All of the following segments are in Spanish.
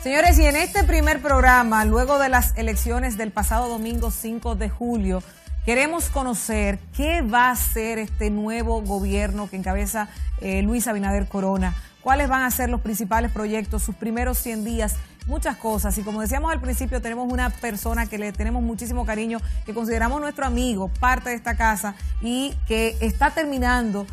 Señores, y en este primer programa, luego de las elecciones del pasado domingo 5 de julio, queremos conocer qué va a hacer este nuevo gobierno que encabeza Luis Abinader Corona. ¿Cuáles van a ser los principales proyectos, sus primeros 100 días? Muchas cosas. Y como decíamos al principio, tenemos una persona que le tenemos muchísimo cariño, que consideramos nuestro amigo, parte de esta casa, y que está terminando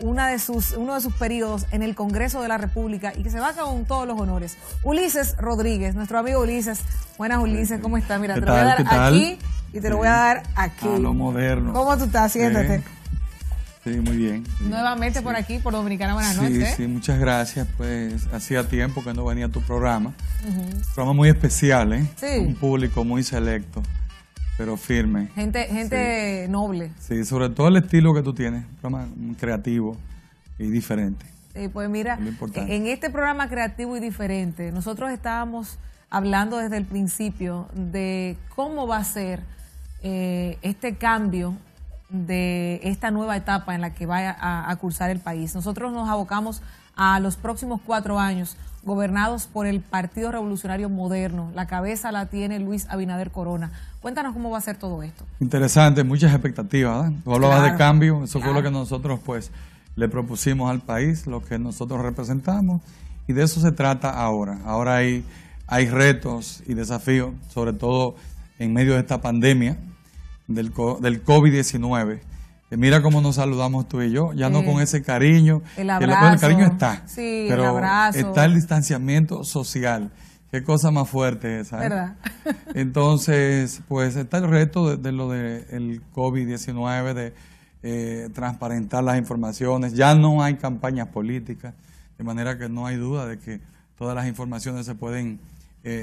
uno de sus periodos en el Congreso de la República y que se va con todos los honores. Ulises Rodríguez, nuestro amigo Ulises. Buenas, Ulises, ¿cómo estás? Mira, te lo voy a dar aquí y te lo voy a dar aquí. A lo moderno. ¿Cómo tú estás? Siéntate. Sí, muy bien. Nuevamente por aquí, por Dominicana, buenas noches. Sí, muchas gracias. Pues hacía tiempo que no venía a tu programa. Un programa muy especial, ¿eh? Sí. Un público muy selecto, pero firme. Gente noble. Sí, sobre todo el estilo que tú tienes. Un programa muy creativo y diferente. Sí, pues mira, en este programa creativo y diferente, nosotros estábamos hablando desde el principio de cómo va a ser este cambio de esta nueva etapa en la que vaya a cursar el país. Nosotros nos abocamos a los próximos 4 años gobernados por el Partido Revolucionario Moderno. La cabeza la tiene Luis Abinader Corona. Cuéntanos cómo va a ser todo esto. Interesante, muchas expectativas, ¿verdad? Tú hablabas de cambio, eso fue lo que nosotros pues le propusimos al país, lo que nosotros representamos, y de eso se trata ahora. Ahora hay retos y desafíos, sobre todo en medio de esta pandemia del COVID-19. Mira cómo nos saludamos tú y yo, ya no con ese cariño. El abrazo. El cariño está, sí, pero el abrazo. Está el distanciamiento social. Qué cosa más fuerte esa. ¿Verdad? Entonces, pues está el reto de lo del COVID-19, de transparentar las informaciones. Ya no hay campañas políticas, de manera que no hay duda de que todas las informaciones se pueden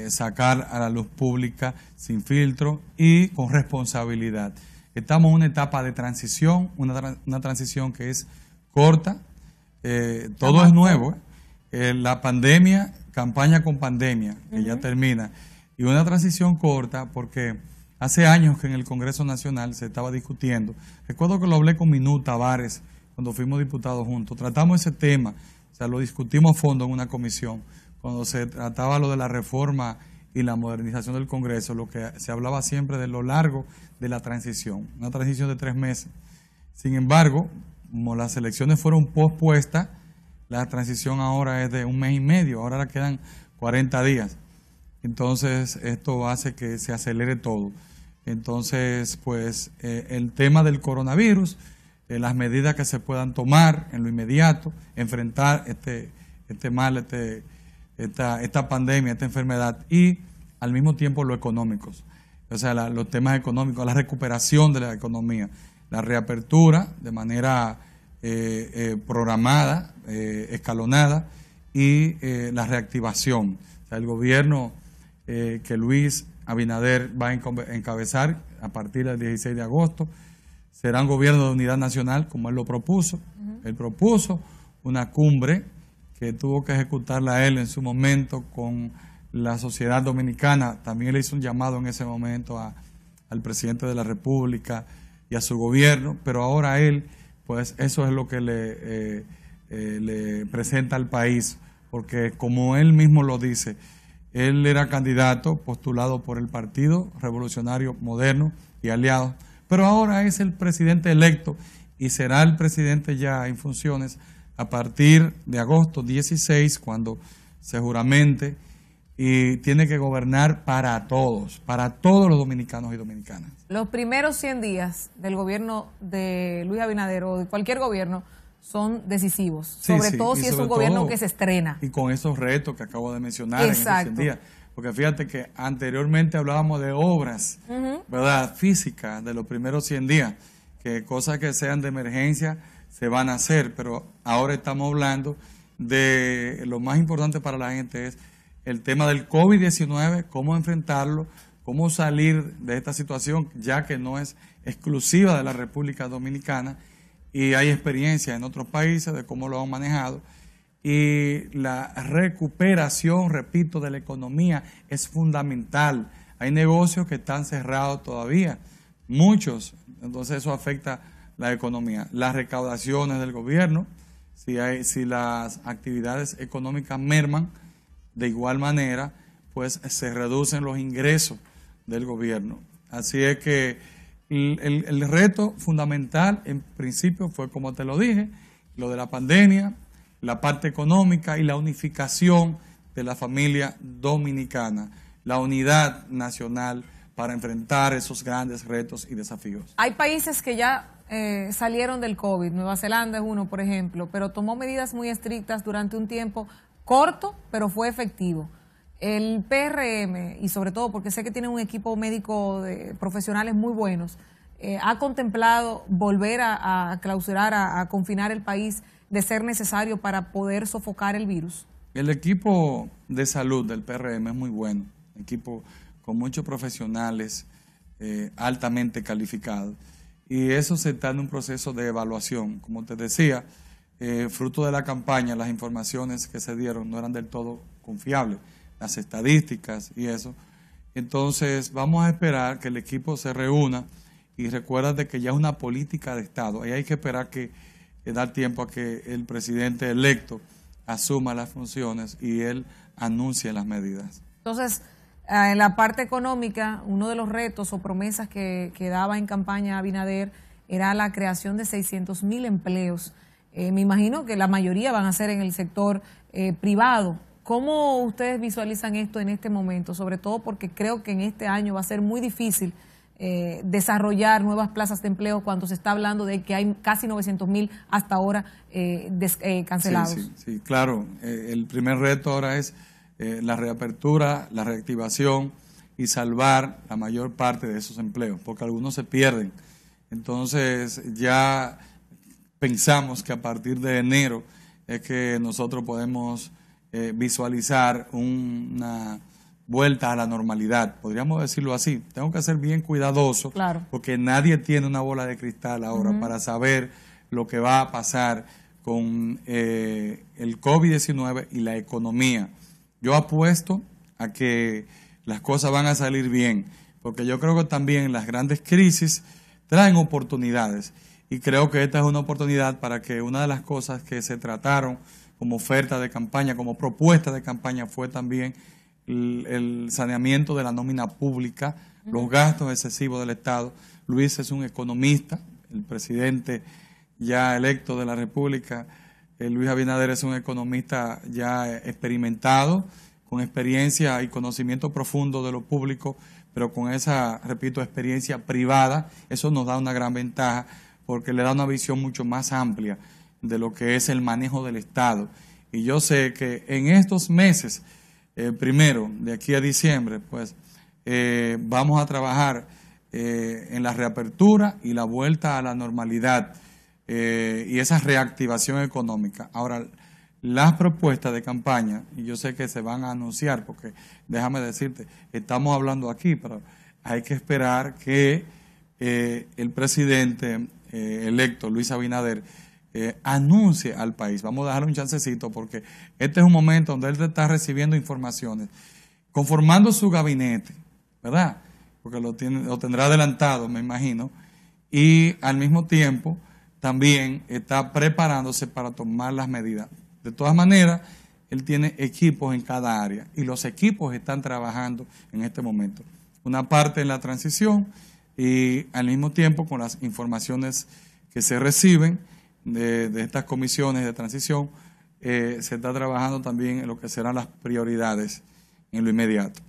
sacar a la luz pública sin filtro y con responsabilidad. Estamos en una etapa de transición, una transición que es corta, todo es nuevo. La pandemia, campaña con pandemia, que ya termina, y una transición corta porque hace años que en el Congreso Nacional se estaba discutiendo. Recuerdo que lo hablé con Minú Tavares cuando fuimos diputados juntos. Tratamos ese tema, o sea, lo discutimos a fondo en una comisión. Cuando se trataba lo de la reforma y la modernización del Congreso, lo que se hablaba siempre de lo largo de la transición, una transición de 3 meses. Sin embargo, como las elecciones fueron pospuestas, la transición ahora es de 1 mes y medio, ahora le quedan 40 días. Entonces, esto hace que se acelere todo. Entonces, pues, el tema del coronavirus, las medidas que se puedan tomar en lo inmediato, enfrentar este mal, esta pandemia, esta enfermedad, y al mismo tiempo lo económicos, o sea, los temas económicos, la recuperación de la economía, la reapertura de manera programada, escalonada, y la reactivación. O sea, el gobierno que Luis Abinader va a encabezar a partir del 16 de agosto será un gobierno de unidad nacional, como él lo propuso. Él propuso una cumbre que tuvo que ejecutarla él en su momento con la sociedad dominicana. También le hizo un llamado en ese momento al presidente de la República y a su gobierno, pero ahora él, pues eso es lo que le presenta al país, porque como él mismo lo dice, él era candidato postulado por el Partido Revolucionario Moderno y aliados, pero ahora es el presidente electo y será el presidente ya en funciones a partir de agosto 16, cuando se juramente, y tiene que gobernar para todos los dominicanos y dominicanas. Los primeros 100 días del gobierno de Luis Abinader o de cualquier gobierno son decisivos, sobre todo si es un gobierno que se estrena. Y con esos retos que acabo de mencionar en esos 100 días. Porque fíjate que anteriormente hablábamos de obras, ¿verdad?, físicas de los primeros 100 días, que cosas que sean de emergencia se van a hacer, pero ahora estamos hablando de lo más importante para la gente es el tema del COVID-19, cómo enfrentarlo, cómo salir de esta situación, ya que no es exclusiva de la República Dominicana y hay experiencia en otros países de cómo lo han manejado. Y la recuperación, repito, de la economía es fundamental. Hay negocios que están cerrados todavía, muchos, entonces eso afecta la economía. Las recaudaciones del gobierno, si las actividades económicas merman, de igual manera, pues se reducen los ingresos del gobierno. Así es que el reto fundamental, en principio, fue como te lo dije, lo de la pandemia, la parte económica y la unificación de la familia dominicana, la unidad nacional para enfrentar esos grandes retos y desafíos. Hay países que ya salieron del COVID, Nueva Zelanda es uno, por ejemplo, pero tomó medidas muy estrictas durante un tiempo corto, pero fue efectivo. El PRM, y sobre todo porque sé que tiene un equipo médico de profesionales muy buenos, ha contemplado volver a clausurar, a confinar el país de ser necesario para poder sofocar el virus. El equipo de salud del PRM es muy bueno, equipo con muchos profesionales altamente calificados. Y eso se está en un proceso de evaluación. Como te decía, fruto de la campaña, las informaciones que se dieron no eran del todo confiables, las estadísticas y eso. Entonces, vamos a esperar que el equipo se reúna y recuérdate que ya es una política de Estado. Ahí hay que esperar que dar tiempo a que el presidente electo asuma las funciones y él anuncie las medidas. Entonces, en la parte económica, uno de los retos o promesas que daba en campaña Abinader era la creación de 600,000 empleos. Me imagino que la mayoría van a ser en el sector privado. ¿Cómo ustedes visualizan esto en este momento? Sobre todo porque creo que en este año va a ser muy difícil desarrollar nuevas plazas de empleo cuando se está hablando de que hay casi 900,000 hasta ahora cancelados. Sí, claro. El primer reto ahora es la reapertura, la reactivación y salvar la mayor parte de esos empleos, porque algunos se pierden. Entonces ya pensamos que a partir de enero es que nosotros podemos visualizar una vuelta a la normalidad, podríamos decirlo así. Tengo que ser bien cuidadoso, claro, porque nadie tiene una bola de cristal ahora para saber lo que va a pasar con el COVID-19 y la economía. Yo apuesto a que las cosas van a salir bien, porque yo creo que también las grandes crisis traen oportunidades y creo que esta es una oportunidad para que una de las cosas que se trataron como oferta de campaña, como propuesta de campaña, fue también el saneamiento de la nómina pública, los gastos excesivos del Estado. Luis es un economista, el presidente ya electo de la República, Luis Abinader es un economista ya experimentado, con experiencia y conocimiento profundo de lo público, pero con esa, repito, experiencia privada. Eso nos da una gran ventaja porque le da una visión mucho más amplia de lo que es el manejo del Estado. Y yo sé que en estos meses, primero, de aquí a diciembre, pues vamos a trabajar en la reapertura y la vuelta a la normalidad y esa reactivación económica. Ahora, las propuestas de campaña, y yo sé que se van a anunciar, porque déjame decirte, estamos hablando aquí, pero hay que esperar que el presidente electo, Luis Abinader, anuncie al país. Vamos a dejarle un chancecito porque este es un momento donde él está recibiendo informaciones, conformando su gabinete, ¿verdad? Porque lo tendrá adelantado, me imagino, y al mismo tiempo también está preparándose para tomar las medidas. De todas maneras, él tiene equipos en cada área y los equipos están trabajando en este momento. Una parte en la transición y al mismo tiempo con las informaciones que se reciben de estas comisiones de transición, se está trabajando también en lo que serán las prioridades en lo inmediato.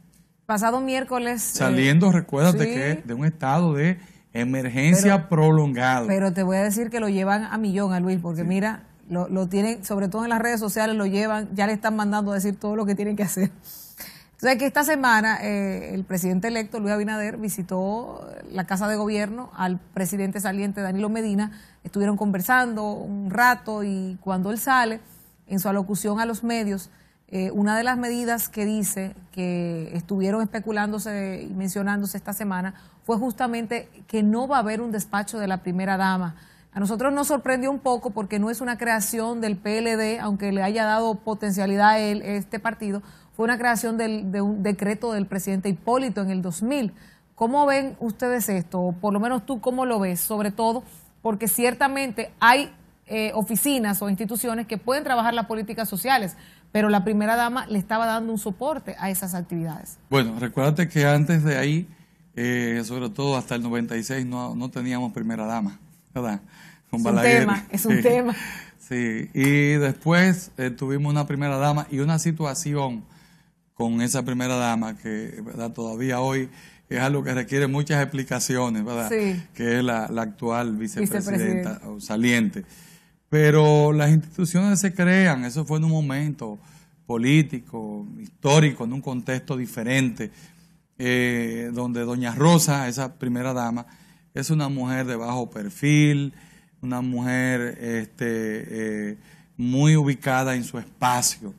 Pasado miércoles... Saliendo, recuérdate sí, que de un estado de emergencia prolongado. Pero te voy a decir que lo llevan a millón a Luis, porque mira, lo tienen, sobre todo en las redes sociales, lo llevan, ya le están mandando a decir todo lo que tienen que hacer. Entonces, que esta semana el presidente electo, Luis Abinader, visitó la Casa de Gobierno al presidente saliente, Danilo Medina. Estuvieron conversando un rato y cuando él sale, en su alocución a los medios, una de las medidas que dice que estuvieron especulándose y mencionándose esta semana fue justamente que no va a haber un despacho de la primera dama. A nosotros nos sorprendió un poco porque no es una creación del PLD, aunque le haya dado potencialidad a él, este partido, fue una creación de un decreto del presidente Hipólito en el 2000. ¿Cómo ven ustedes esto? O por lo menos tú, ¿cómo lo ves? Sobre todo porque ciertamente hay oficinas o instituciones que pueden trabajar las políticas sociales, pero la primera dama le estaba dando un soporte a esas actividades. Bueno, recuérdate que antes de ahí, sobre todo hasta el 96, no teníamos primera dama, ¿verdad? Con Balaguer. Es un tema. Sí, y después tuvimos una primera dama y una situación con esa primera dama que, ¿verdad?, todavía hoy es algo que requiere muchas explicaciones, ¿verdad? Sí. Que es la actual vicepresidenta o saliente. Pero las instituciones se crean, eso fue en un momento político, histórico, en un contexto diferente, donde doña Rosa, esa primera dama, es una mujer de bajo perfil, una mujer muy ubicada en su espacio,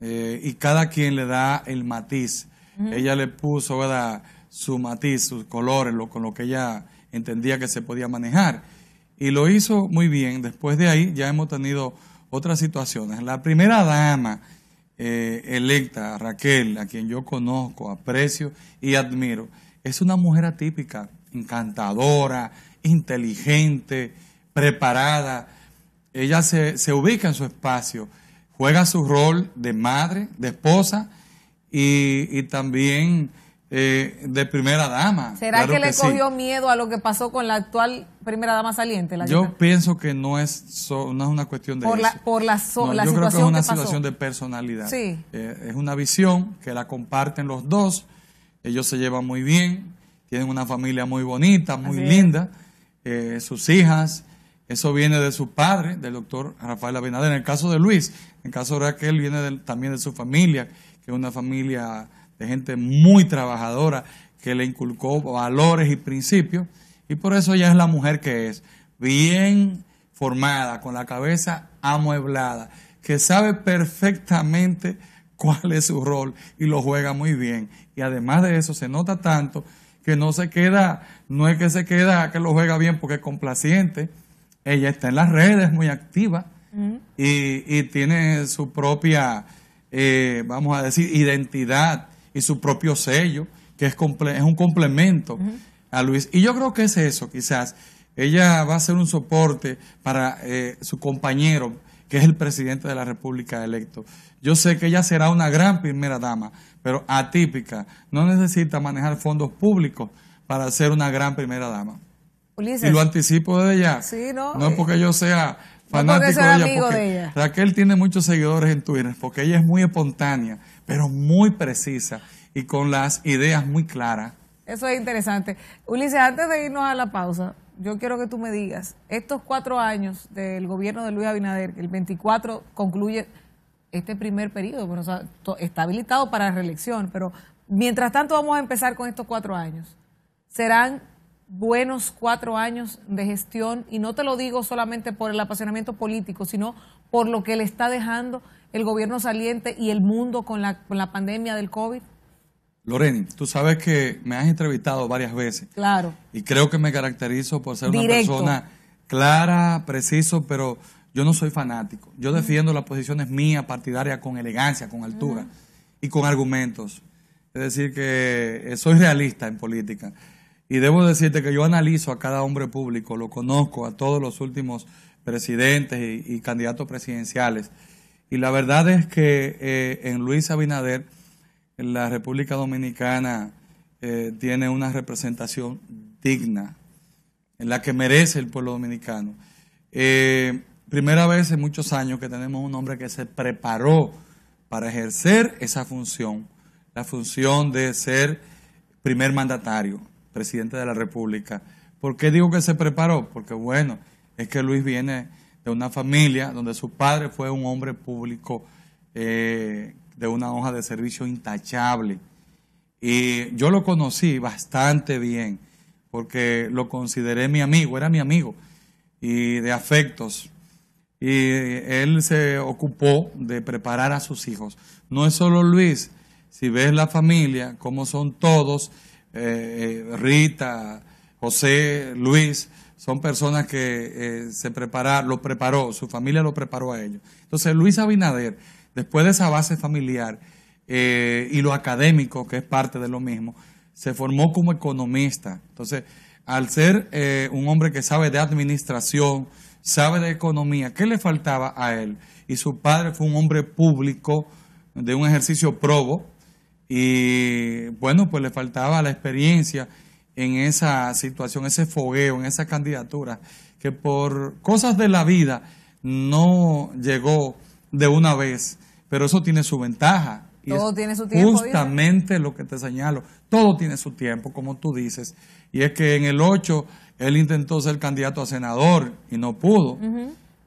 y cada quien le da el matiz. Ella le puso, ¿verdad?, su matiz, sus colores, con lo que ella entendía que se podía manejar. Y lo hizo muy bien. Después de ahí ya hemos tenido otras situaciones. La primera dama electa, Raquel, a quien yo conozco, aprecio y admiro, es una mujer atípica, encantadora, inteligente, preparada. Ella se ubica en su espacio, juega su rol de madre, de esposa y también de primera dama. ¿Será claro que le cogió sí. miedo a lo que pasó con la actual primera dama saliente? Yo pienso que no es una cuestión de por eso. La yo creo que es una situación situación de personalidad. Sí. Es una visión que la comparten los dos. Ellos se llevan muy bien, tienen una familia muy bonita, muy linda. Sus hijas, eso viene de su padre, del doctor Rafael Abinader. En el caso de Luis, en el caso de Raquel, viene también de su familia, que es una familia de gente muy trabajadora, que le inculcó valores y principios, y por eso ella es la mujer que es, bien formada, con la cabeza amueblada, que sabe perfectamente cuál es su rol y lo juega muy bien. Y además de eso se nota tanto que no es que se queda que lo juega bien porque es complaciente. Ella está en las redes muy activa y tiene su propia, vamos a decir, identidad y su propio sello, que es un complemento a Luis. Y yo creo que es eso, quizás. Ella va a ser un soporte para su compañero, que es el presidente de la República electo. Yo sé que ella será una gran primera dama, pero atípica. No necesita manejar fondos públicos para ser una gran primera dama. Ulises. Y lo anticipo desde ya. Sí, no es porque yo sea fanático de ella, porque de ella. Raquel tiene muchos seguidores en Twitter, porque ella es muy espontánea, pero muy precisa y con las ideas muy claras. Eso es interesante. Ulises, antes de irnos a la pausa, yo quiero que tú me digas, estos 4 años del gobierno de Luis Abinader, el 24 concluye este primer periodo, bueno, o sea, está habilitado para reelección, pero mientras tanto vamos a empezar con estos 4 años. ¿Serán buenos 4 años de gestión? Y no te lo digo solamente por el apasionamiento político, sino por lo que le está dejando el gobierno saliente y el mundo con la pandemia del COVID. Loreni, tú sabes que me has entrevistado varias veces. Claro. Y creo que me caracterizo por ser Directo. una persona clara, preciso, pero yo no soy fanático. Yo defiendo las posiciones mías, partidarias, con elegancia, con altura y con argumentos. Es decir, que soy realista en política. Y debo decirte que yo analizo a cada hombre público, lo conozco, a todos los últimos presidentes y candidatos presidenciales. Y la verdad es que en Luis Abinader, la República Dominicana tiene una representación digna, en la que merece el pueblo dominicano. Primera vez en muchos años que tenemos un hombre que se preparó para ejercer esa función, la función de ser primer mandatario, presidente de la República. ¿Por qué digo que se preparó? Porque bueno, es que Luis viene de una familia donde su padre fue un hombre público de una hoja de servicio intachable. Y yo lo conocí bastante bien, porque lo consideré mi amigo, era mi amigo, y de afectos. Y él se ocupó de preparar a sus hijos. No es solo Luis, si ves la familia, cómo son todos, Rita, José, Luis, son personas que lo preparó, su familia lo preparó a ellos. Entonces Luis Abinader, después de esa base familiar y lo académico, que es parte de lo mismo, se formó como economista. Entonces, al ser un hombre que sabe de administración, sabe de economía. ¿Qué le faltaba a él? Y su padre fue un hombre público de un ejercicio probo y bueno, pues le faltaba la experiencia en esa situación, ese fogueo, en esa candidatura, que por cosas de la vida no llegó de una vez, pero eso tiene su ventaja. Todo tiene su tiempo. Justamente dice lo que te señalo, todo tiene su tiempo, como tú dices, y es que en el 8 él intentó ser candidato a senador y no pudo,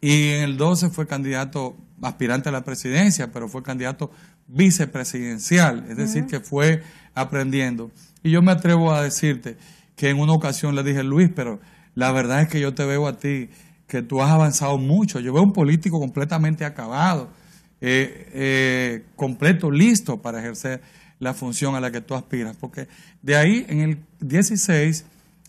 y en el 12 fue candidato aspirante a la presidencia, pero fue candidato vicepresidencial, es decir, que fue aprendiendo. Y yo me atrevo a decirte que en una ocasión le dije, Luis, pero la verdad es que yo te veo a ti, que tú has avanzado mucho. Yo veo un político completamente acabado, completo, listo para ejercer la función a la que tú aspiras. Porque de ahí, en el 16,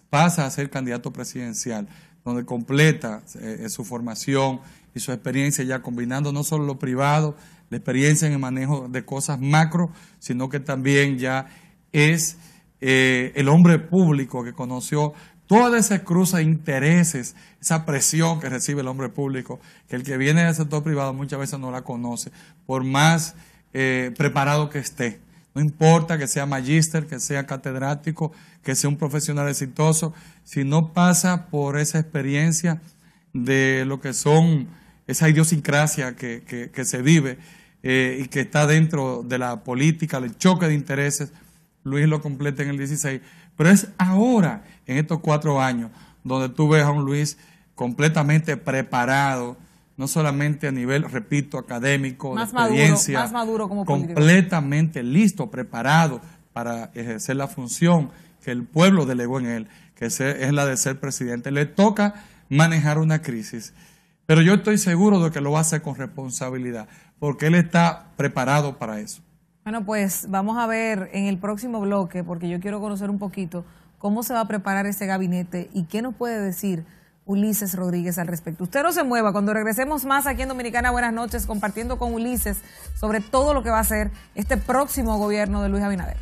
pasa a ser candidato presidencial, donde completa su formación y su experiencia ya combinando no solo lo privado, la experiencia en el manejo de cosas macro, sino que también ya es el hombre público que conoció toda esa cruza de intereses, esa presión que recibe el hombre público, que el que viene del sector privado muchas veces no la conoce, por más preparado que esté. No importa que sea magíster, que sea catedrático, que sea un profesional exitoso, si no pasa por esa experiencia de lo que son esa idiosincrasia que se vive y que está dentro de la política, el choque de intereses. Luis lo completa en el 16, pero es ahora, en estos 4 años, donde tú ves a un Luis completamente preparado, no solamente a nivel, repito, académico, de experiencia, más maduro como político, completamente listo, preparado para ejercer la función que el pueblo delegó en él, que es la de ser presidente. Le toca manejar una crisis, pero yo estoy seguro de que lo va a hacer con responsabilidad, porque él está preparado para eso. Bueno, pues vamos a ver en el próximo bloque, porque yo quiero conocer un poquito cómo se va a preparar ese gabinete y qué nos puede decir Ulises Rodríguez al respecto. Usted no se mueva, cuando regresemos más aquí en Dominicana Buenas Noches, compartiendo con Ulises sobre todo lo que va a ser este próximo gobierno de Luis Abinader.